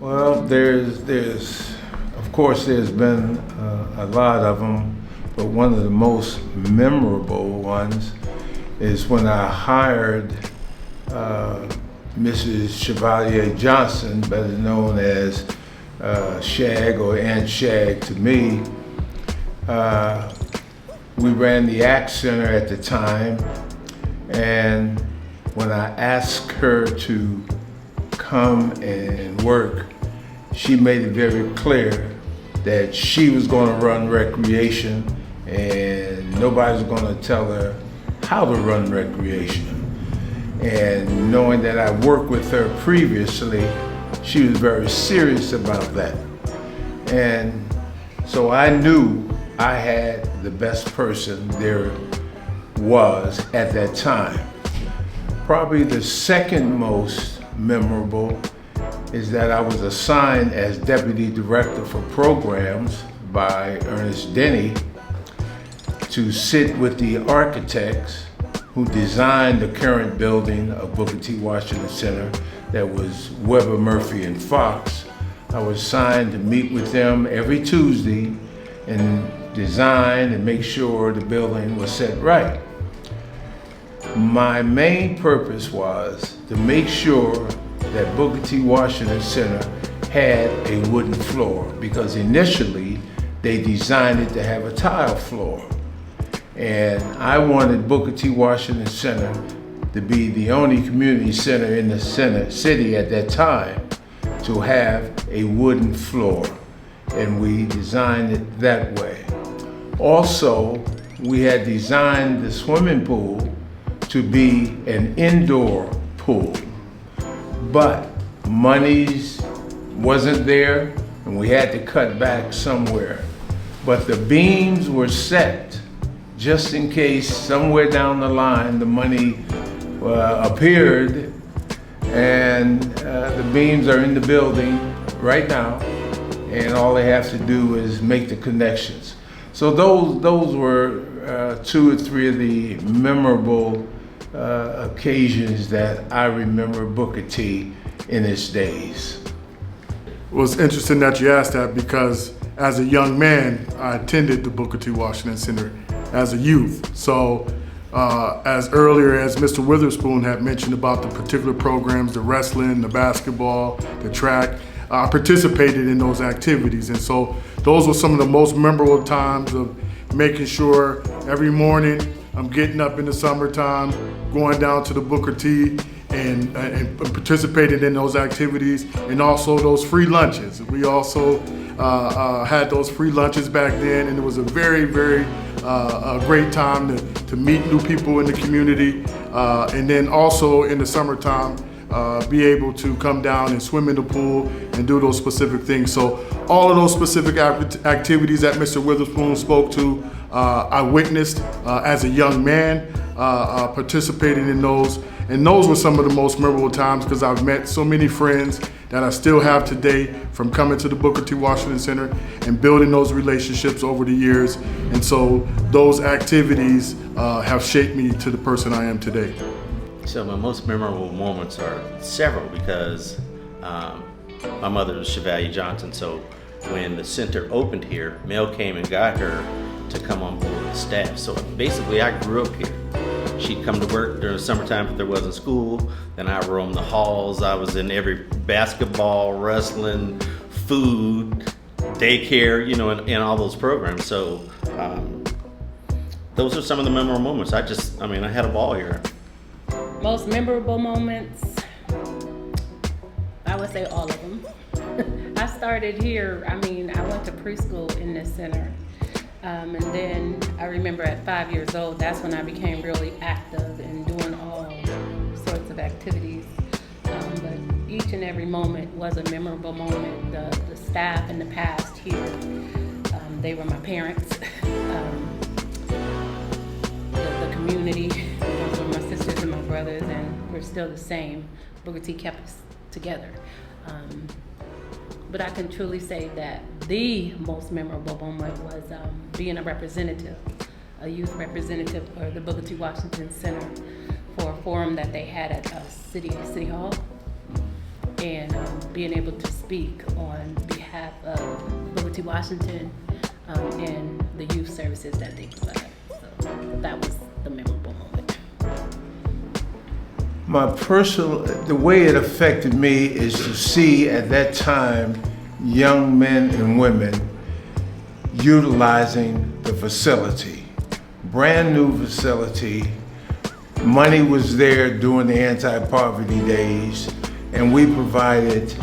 Well, of course, there's been a lot of them, but one of the most memorable ones is when I hired Mrs. Chevalier Johnson, better known as Shag or Aunt Shag to me. We ran the ACT Center at the time, and when I asked her to come and work, she made it very clear that she was going to run recreation and nobody was going to tell her how to run recreation. And knowing that I worked with her previously, she was very serious about that. And so I knew I had the best person there was at that time. Probably the second most memorable is that I was assigned as Deputy Director for Programs by Ernest Denny to sit with the architects who designed the current building of Booker T. Washington Center that was Weber, Murphy, and Fox. I was assigned to meet with them every Tuesday and design and make sure the building was set right. My main purpose was to make sure that Booker T. Washington Center had a wooden floor, because initially they designed it to have a tile floor. And I wanted Booker T. Washington Center to be the only community center in the city at that time to have a wooden floor. And we designed it that way. Also, we had designed the swimming pool to be an indoor pool, but monies wasn't there and we had to cut back somewhere. But the beams were set just in case somewhere down the line the money appeared, and the beams are in the building right now, and all they have to do is make the connections. So those were two or three of the memorable occasions that I remember Booker T in its days. Well, it's interesting that you asked that, because as a young man, I attended the Booker T. Washington Center as a youth. So as earlier as Mr. Witherspoon had mentioned about the particular programs, the wrestling, the basketball, the track, I participated in those activities. And so those were some of the most memorable times of making sure every morning I'm getting up in the summertime, going down to the Booker T and participated in those activities, and also those free lunches. We also had those free lunches back then, and it was a very, very great time to meet new people in the community, and then also in the summertime, be able to come down and swim in the pool and do those specific things. So all of those specific activities that Mr. Witherspoon spoke to, I witnessed as a young man, participating in those. And those were some of the most memorable times, because I've met so many friends that I still have today from coming to the Booker T. Washington Center and building those relationships over the years. And so those activities have shaped me to the person I am today. So my most memorable moments are several, because my mother was Chevalier Johnson. So when the center opened here, Mel came and got her to come on board with staff. So basically I grew up here. She'd come to work during the summertime if there wasn't school. Then I roamed the halls. I was in every basketball, wrestling, food, daycare, and all those programs. So those are some of the memorable moments. I had a ball here. Most memorable moments, I would say all of them. I started here, I went to preschool in this center. And then I remember at 5 years old, that's when I became really active and doing all sorts of activities. But each and every moment was a memorable moment. The staff in the past here, they were my parents. The community, those were my sisters and my brothers, and we're still the same. Booker T kept us together. But I can truly say that the most memorable moment was being a representative, a youth representative for the Booker T. Washington Center for a forum that they had at City Hall. and being able to speak on behalf of Booker T. Washington and the youth services that they provide. So that was the memorable moment. The way it affected me is to see at that time young men and women utilizing the facility. Brand new facility. Money was there during the anti-poverty days, and we provided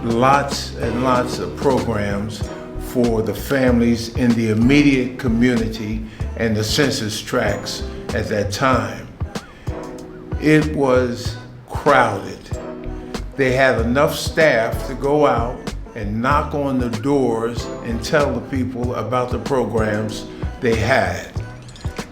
lots and lots of programs for the families in the immediate community and the census tracts at that time. It was crowded. They had enough staff to go out and knock on the doors and tell the people about the programs they had.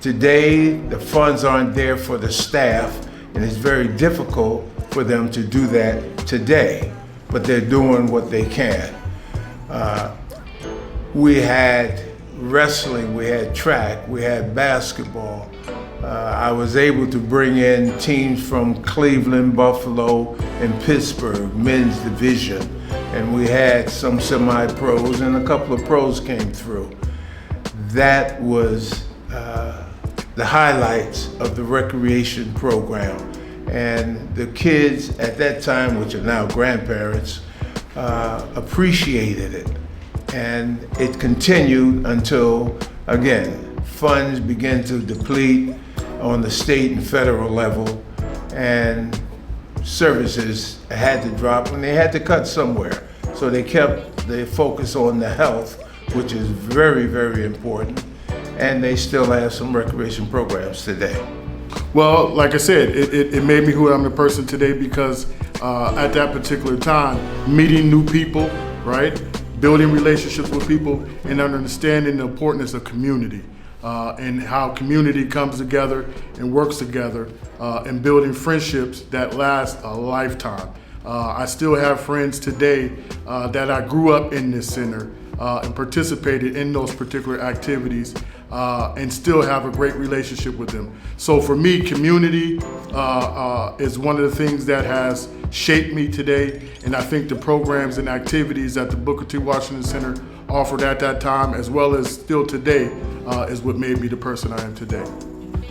Today, the funds aren't there for the staff, and it's very difficult for them to do that today, but they're doing what they can. We had wrestling, we had track, we had basketball. I was able to bring in teams from Cleveland, Buffalo, and Pittsburgh, men's division, and we had some semi-pros, and a couple of pros came through. That was the highlights of the recreation program. And the kids at that time, which are now grandparents, appreciated it. And it continued until, again, funds began to deplete on the state and federal level, and services had to drop, and they had to cut somewhere. So they kept the focus on the health, which is very, very important, and they still have some recreation programs today. Well, like I said, it made me who I'm the person today because at that particular time, meeting new people, right? Building relationships with people and understanding the importance of community and how community comes together and works together and building friendships that last a lifetime. I still have friends today that I grew up in this center and participated in those particular activities and still have a great relationship with them. So for me, community is one of the things that has shaped me today, and I think the programs and activities that the Booker T. Washington Center offered at that time, as well as still today, is what made me the person I am today.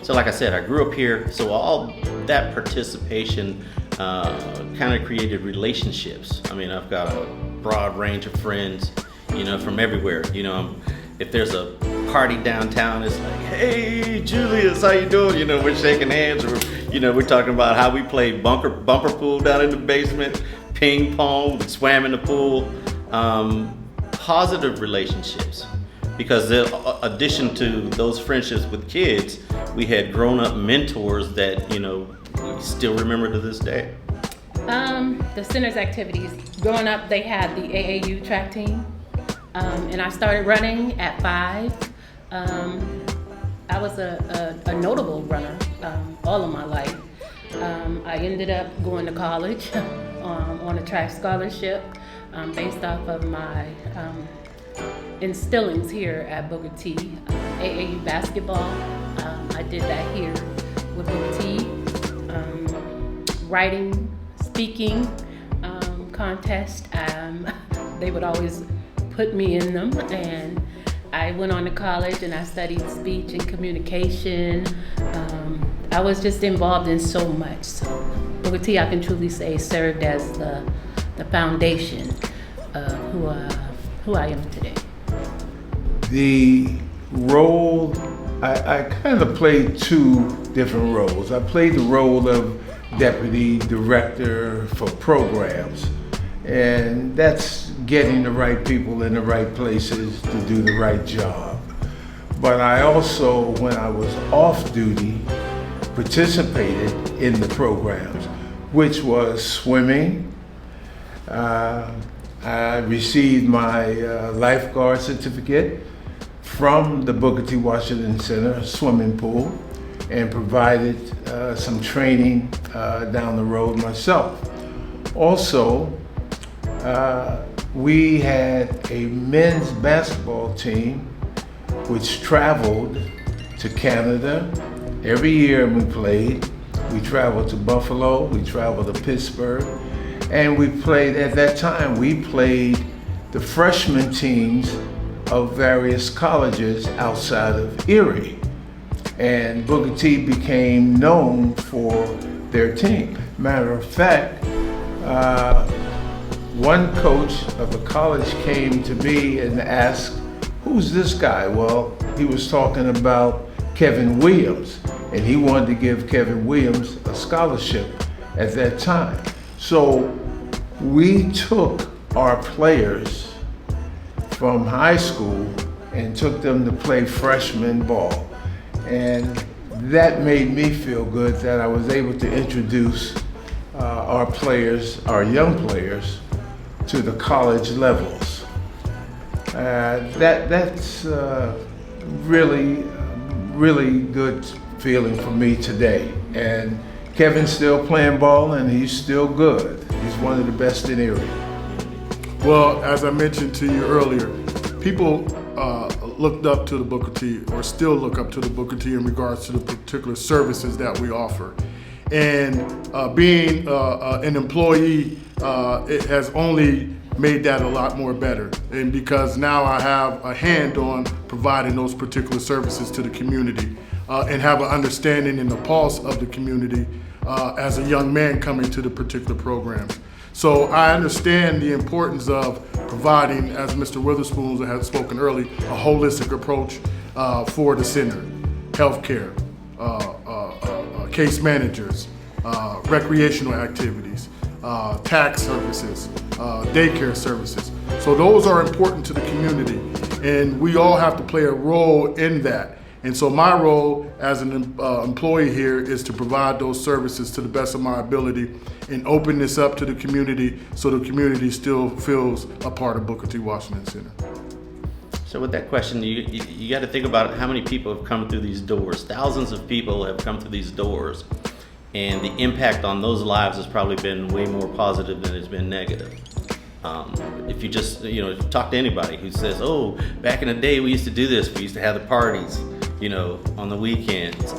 So like I said, I grew up here, so all that participation kind of created relationships. I mean, I've got a broad range of friends, from everywhere. If there's a party downtown, it's like, hey, Julius, how you doing? We're shaking hands, or, we're talking about how we played bumper pool down in the basement, ping pong, we swam in the pool. Positive relationships, because in addition to those friendships with kids, we had grown-up mentors that, we still remember to this day. The center's activities. Growing up, they had the AAU track team, and I started running at 5. I was a notable runner all of my life. I ended up going to college on a track scholarship based off of my instillings here at Booker T. AAU basketball, I did that here with Booker T. Writing, speaking contest, they would always put me in them, and I went on to college and I studied speech and communication. I was just involved in so much. So Booker T, I can truly say, served as the foundation of who I am today. The role, I kind of played 2 different roles. I played the role of deputy director for programs, and that's getting the right people in the right places to do the right job. But I also, when I was off duty, participated in the programs, which was swimming. I received my lifeguard certificate from the Booker T. Washington Center swimming pool, and provided some training down the road myself. Also, we had a men's basketball team which traveled to Canada. Every year we played. We traveled to Buffalo, we traveled to Pittsburgh, And we played, at that time, we played the freshman teams of various colleges outside of Erie. And Booker T became known for their team. Matter of fact, one coach of the college came to me and asked, "Who's this guy?" Well, he was talking about Kevin Williams, and he wanted to give Kevin Williams a scholarship at that time. So we took our players from high school and took them to play freshman ball. And that made me feel good that I was able to introduce our players, our young players, to the college levels. That's really good feeling for me today. And Kevin's still playing ball and he's still good. He's one of the best in Erie. Well, as I mentioned to you earlier, people looked up to the Booker T, or still look up to the Booker T in regards to the particular services that we offer. And being an employee, it has only made that a lot more better. And because now I have a hand on providing those particular services to the community and have an understanding in the pulse of the community as a young man coming to the particular programs. So I understand the importance of providing, as Mr. Witherspoon had spoken earlier, a holistic approach for the center, healthcare, case managers, recreational activities, tax services, daycare services. So those are important to the community, and we all have to play a role in that. And so my role as an employee here is to provide those services to the best of my ability and open this up to the community so the community still feels a part of Booker T. Washington Center. So with that question, you got to think about how many people have come through these doors. Thousands of people have come through these doors, and the impact on those lives has probably been way more positive than it's been negative. If you just talk to anybody who says, "Oh, back in the day we used to do this. We used to have the parties, on the weekends."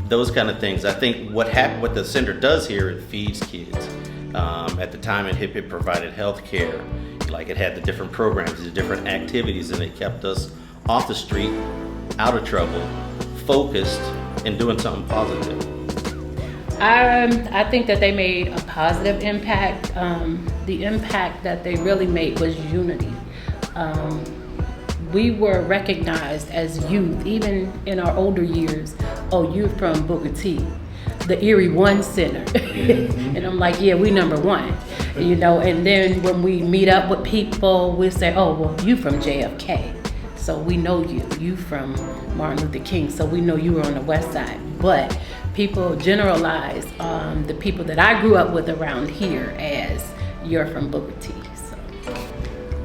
Those kind of things. I think what the center does here, it feeds kids. At the time, it provided health care. Like, it had the different programs, the different activities, and it kept us off the street, out of trouble, focused, and doing something positive. I think that they made a positive impact. The impact that they really made was unity. We were recognized as youth, even in our older years. "Oh, you're from Booker T, the Erie 1 Center." And I'm like, "Yeah, we number 1." And then when we meet up with people, we say, "Oh, well, you from JFK. So we know you from Martin Luther King, so we know you were on the West Side." But people generalize the people that I grew up with around here as, "You're from Booker T." So.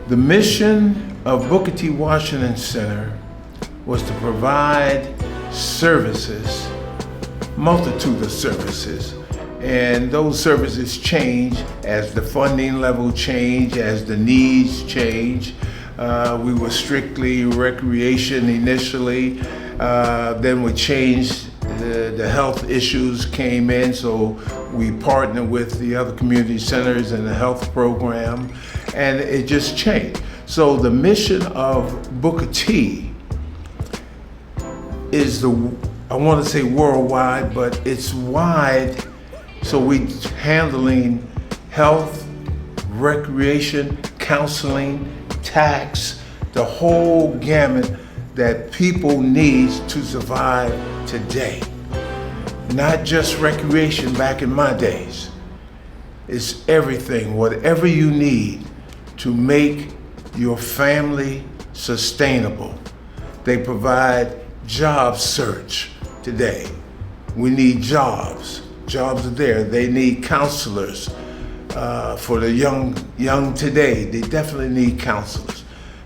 The mission of Booker T. Washington Center was to provide services, multitude of services, and those services change as the funding level change, as the needs change. We were strictly recreation initially, then we changed, the health issues came in, so we partnered with the other community centers and the health program, and it just changed. So the mission of Booker T is I want to say worldwide, but it's wide. So we handling health, recreation, counseling, tax, the whole gamut that people need to survive today. Not just recreation back in my days. It's everything, whatever you need to make your family sustainable. They provide job search today. We need jobs. Jobs are there. They need counselors for the young today. They definitely need counselors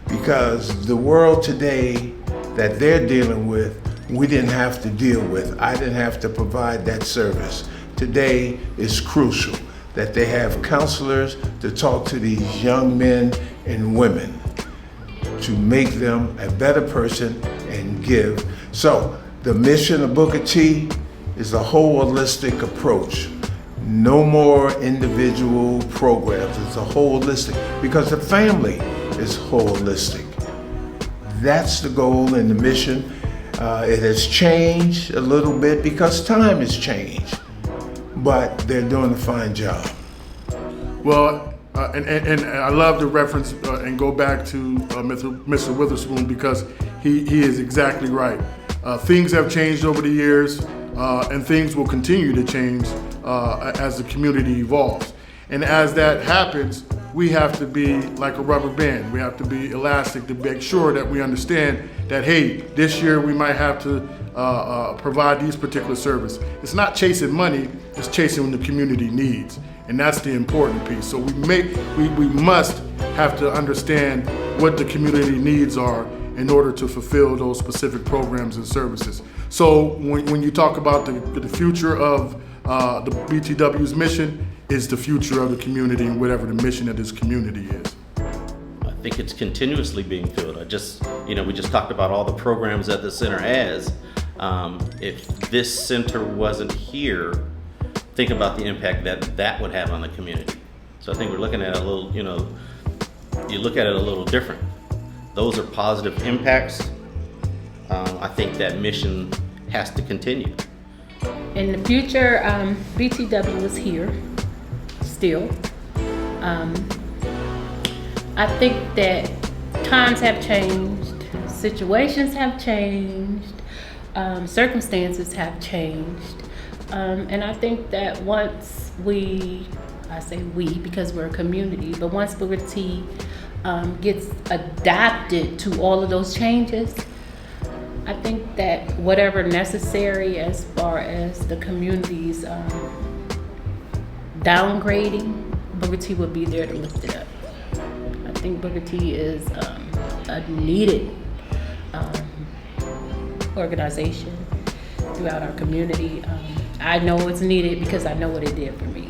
because the world today that they're dealing with, we didn't have to deal with. I didn't have to provide that service. Today is crucial that they have counselors to talk to these young men and women to make them a better person and give. So the mission of Booker T is a holistic approach, No more individual programs. It's a holistic, because the family is holistic. That's the goal and the mission. It has changed a little bit because time has changed, but they're doing a fine job. Well, and I love the reference and go back to Mr. Witherspoon, because he is exactly right. Things have changed over the years, and things will continue to change as the community evolves. And as that happens, we have to be like a rubber band. We have to be elastic to make sure that we understand that, hey, this year we might have to provide these particular services. It's not chasing money, it's chasing the community needs. And that's the important piece. So we must have to understand what the community needs are in order to fulfill those specific programs and services. So when you talk about the future of the BTW's mission, is the future of the community and whatever the mission of this community is. I think it's continuously being filled. We just talked about all the programs that the center has. If this center wasn't here, think about the impact that would have on the community. So I think we're looking at it a little, you look at it a little different. Those are positive impacts. I think that mission has to continue. In the future, BTW is here still. I think that times have changed, situations have changed, circumstances have changed. And I think that once I say we because we're a community, but once Booker T gets adapted to all of those changes, I think that whatever necessary as far as the community's downgrading, Booker T will be there to lift it up. I think Booker T is a needed organization throughout our community. I know it's needed because I know what it did for me.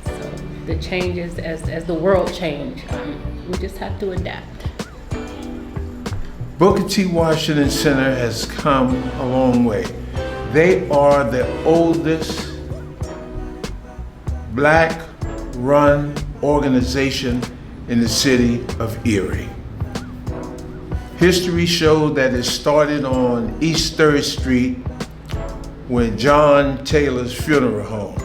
So the changes, as the world changed, we just have to adapt. Booker T. Washington Center has come a long way. They are the oldest Black-run organization in the city of Erie. History showed that it started on East 3rd Street with John Taylor's funeral home.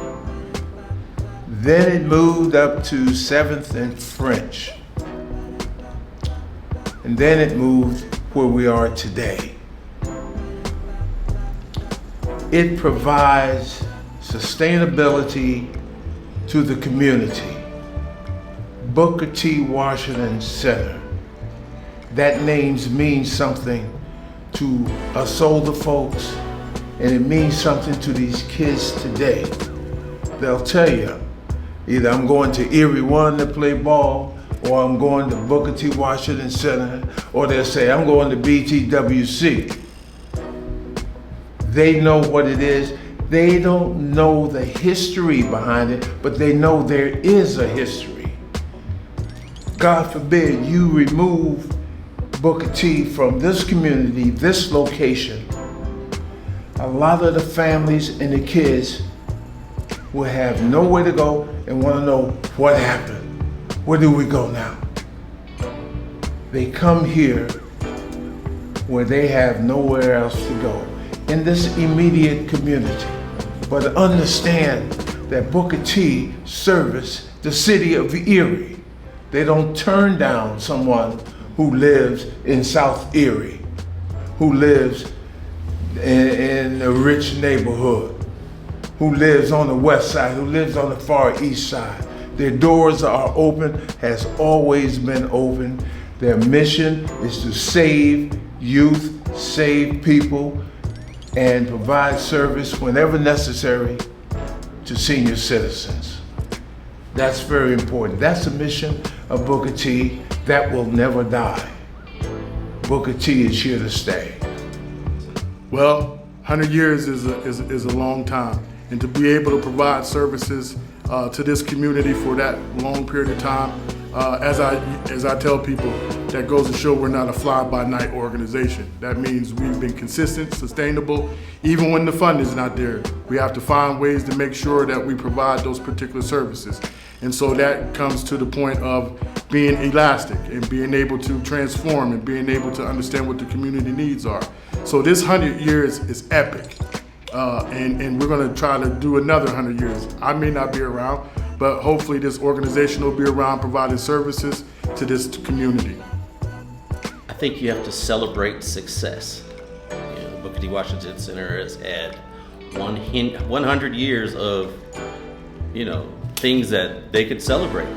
Then it moved up to 7th and French. And then it moved where we are today. It provides sustainability to the community. Booker T. Washington Center. That name means something to us older folks, and it means something to these kids today. They'll tell you, either I'm going to Erie 1 to play ball, or I'm going to Booker T. Washington Center, or they'll say, I'm going to BTWC. They know what it is. They don't know the history behind it, but they know there is a history. God forbid you remove Booker T from this community, this location. A lot of the families and the kids will have nowhere to go and want to know what happened. Where do we go now? They come here where they have nowhere else to go, in this immediate community. But understand that Booker T service the city of Erie. They don't turn down someone who lives in South Erie, who lives in a rich neighborhood, who lives on the west side, who lives on the far east side. Their doors are open, has always been open. Their mission is to save youth, save people, and provide service whenever necessary to senior citizens. That's very important. That's the mission of Booker T. That will never die. Booker T is here to stay. Well, 100 years is a long time, and to be able to provide services to this community for that long period of time, As I tell people, that goes to show we're not a fly-by-night organization. That means we've been consistent, sustainable, even when the fund is not there. We have to find ways to make sure that we provide those particular services. And so that comes to the point of being elastic and being able to transform and being able to understand what the community needs are. So this 100 years is epic. And we're gonna try to do another 100 years. I may not be around, but hopefully this organization will be around providing services to this community. I think you have to celebrate success. The Booker T. Washington Center has had 100 years of, things that they could celebrate.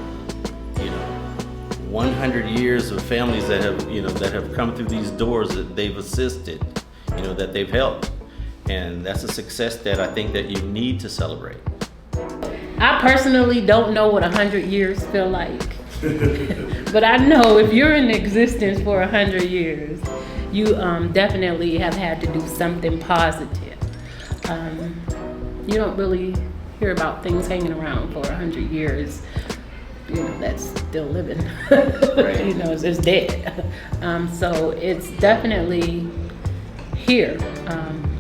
100 years of families that have come through these doors that they've assisted, that they've helped. And that's a success that I think that you need to celebrate. I personally don't know what 100 years feel like. But I know if you're in existence for 100 years, you definitely have had to do something positive. You don't really hear about things hanging around for 100 years, that's still living. Right. It's dead. So it's definitely here.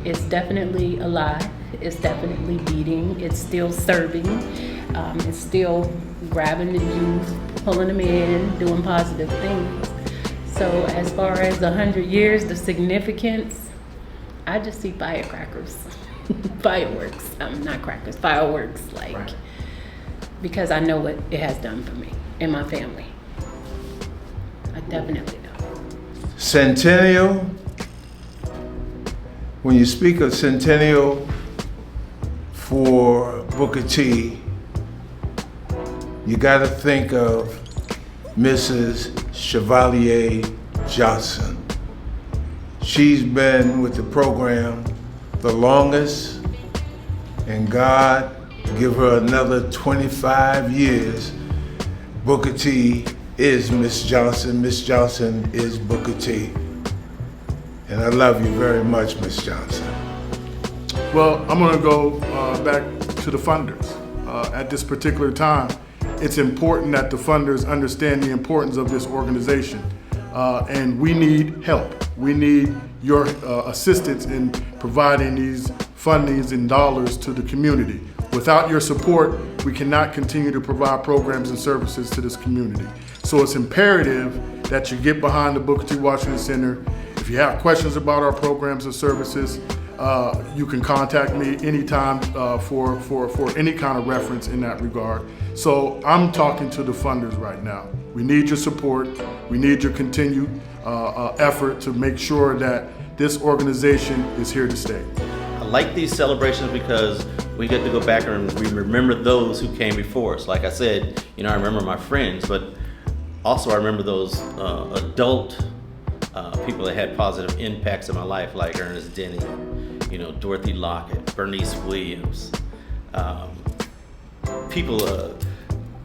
It's definitely alive. It's definitely beating. It's still serving. It's still grabbing the youth, pulling them in, doing positive things. So as far as 100 years, the significance, I just see firecrackers, fireworks. Not crackers, fireworks. Right. Because I know what it has done for me and my family. I definitely know. Centennial. When you speak of Centennial for Booker T, you got to think of Mrs. Chevalier Johnson. She's been with the program the longest, and God give her another 25 years. Booker T is Miss Johnson. Miss Johnson is Booker T. And I love you very much, Miss Johnson. Well, I'm gonna go back to the funders. At this particular time, it's important that the funders understand the importance of this organization. And we need help. We need your assistance in providing these fundings and dollars to the community. Without your support, we cannot continue to provide programs and services to this community. So it's imperative that you get behind the Booker T. Washington Center. If you have questions about our programs and services, you can contact me anytime for any kind of reference in that regard. So I'm talking to the funders right now. We need your support. We need your continued effort to make sure that this organization is here to stay. I like these celebrations because we get to go back and we remember those who came before us. Like I said, I remember my friends, but also I remember those adult people that had positive impacts in my life, like Ernest Denny, Dorothy Lockett, Bernice Williams, people,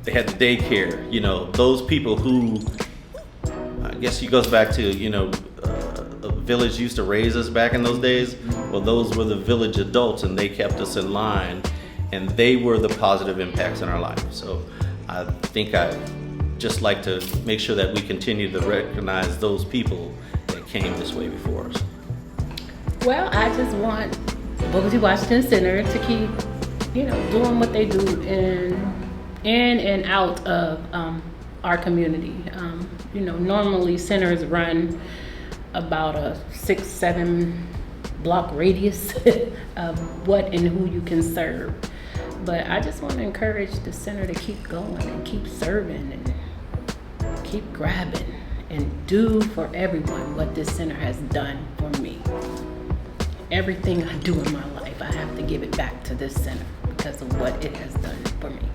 they had the daycare, those people who, I guess he goes back to, a village used to raise us back in those days. Well, those were the village adults, and they kept us in line, and they were the positive impacts in our life. So I think I'd just like to make sure that we continue to recognize those people that came this way before us. Well, I just want Booker T. Washington Center to keep, doing what they do in and out of our community. Normally centers run about a 6-7 block radius of what and who you can serve. But I just want to encourage the center to keep going and keep serving and keep grabbing and do for everyone what this center has done for me. Everything I do in my life, I have to give it back to this center because of what it has done for me.